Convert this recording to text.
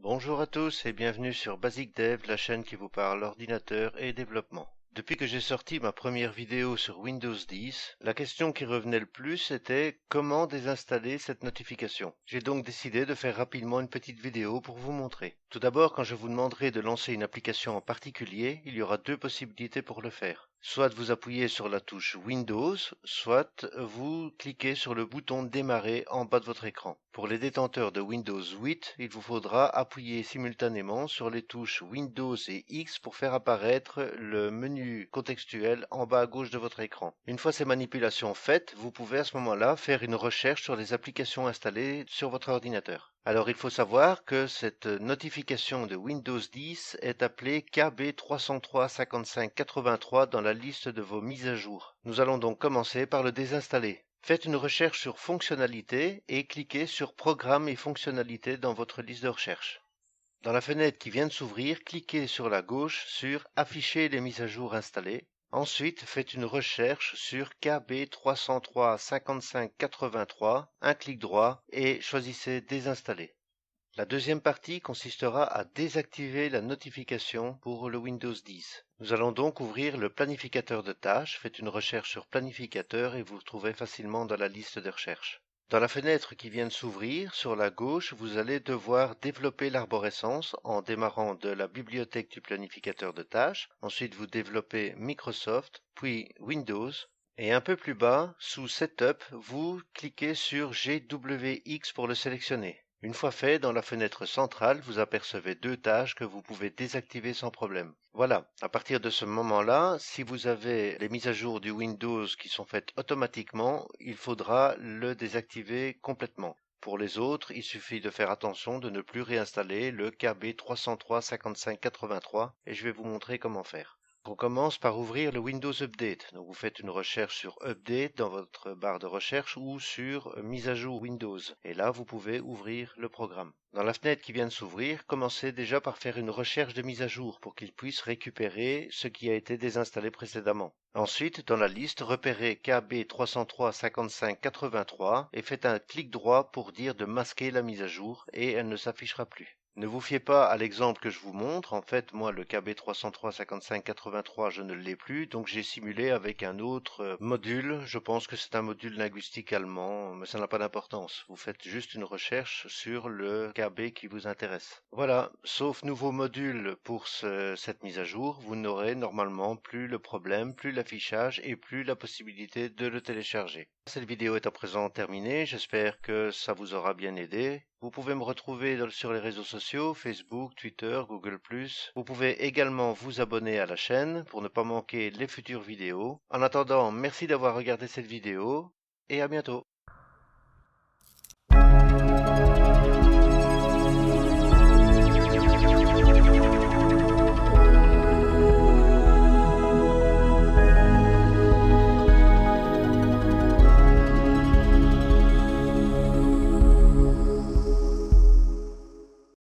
Bonjour à tous et bienvenue sur Basic Dev, la chaîne qui vous parle ordinateur et développement. Depuis que j'ai sorti ma première vidéo sur Windows 10, la question qui revenait le plus était comment désinstaller cette notification. J'ai donc décidé de faire rapidement une petite vidéo pour vous montrer. Tout d'abord, quand je vous demanderai de lancer une application en particulier, il y aura deux possibilités pour le faire. Soit vous appuyez sur la touche Windows, soit vous cliquez sur le bouton Démarrer en bas de votre écran. Pour les détenteurs de Windows 8, il vous faudra appuyer simultanément sur les touches Windows et X pour faire apparaître le menu contextuel en bas à gauche de votre écran. Une fois ces manipulations faites, vous pouvez à ce moment-là faire une recherche sur les applications installées sur votre ordinateur. Alors il faut savoir que cette notification de Windows 10 est appelée KB3035583 dans la liste de vos mises à jour. Nous allons donc commencer par le désinstaller. Faites une recherche sur fonctionnalités et cliquez sur Programmes et fonctionnalités dans votre liste de recherche. Dans la fenêtre qui vient de s'ouvrir, cliquez sur la gauche sur Afficher les mises à jour installées. Ensuite, faites une recherche sur KB3035583, un clic droit et choisissez Désinstaller. La deuxième partie consistera à désactiver la notification pour le Windows 10. Nous allons donc ouvrir le planificateur de tâches. Faites une recherche sur planificateur et vous le trouverez facilement dans la liste de recherche. Dans la fenêtre qui vient de s'ouvrir, sur la gauche, vous allez devoir développer l'arborescence en démarrant de la bibliothèque du planificateur de tâches. Ensuite, vous développez Microsoft, puis Windows. Et un peu plus bas, sous Setup, vous cliquez sur GWX pour le sélectionner. Une fois fait, dans la fenêtre centrale, vous apercevez deux tâches que vous pouvez désactiver sans problème. Voilà, à partir de ce moment-là, si vous avez les mises à jour du Windows qui sont faites automatiquement, il faudra le désactiver complètement. Pour les autres, il suffit de faire attention de ne plus réinstaller le KB3035583 et je vais vous montrer comment faire. On commence par ouvrir le Windows Update. Donc vous faites une recherche sur Update dans votre barre de recherche ou sur Mise à jour Windows. Et là, vous pouvez ouvrir le programme. Dans la fenêtre qui vient de s'ouvrir, commencez déjà par faire une recherche de mise à jour pour qu'il puisse récupérer ce qui a été désinstallé précédemment. Ensuite, dans la liste, repérez KB3035583 et faites un clic droit pour dire de masquer la mise à jour et elle ne s'affichera plus. Ne vous fiez pas à l'exemple que je vous montre. En fait, moi, le KB3035583, je ne l'ai plus, donc j'ai simulé avec un autre module. Je pense que c'est un module linguistique allemand, mais ça n'a pas d'importance. Vous faites juste une recherche sur le KB qui vous intéresse. Voilà, sauf nouveau module pour cette mise à jour, vous n'aurez normalement plus le problème, plus l'affichage et plus la possibilité de le télécharger. Cette vidéo est à présent terminée, j'espère que ça vous aura bien aidé. Vous pouvez me retrouver sur les réseaux sociaux, Facebook, Twitter, Google+. Vous pouvez également vous abonner à la chaîne pour ne pas manquer les futures vidéos. En attendant, merci d'avoir regardé cette vidéo et à bientôt.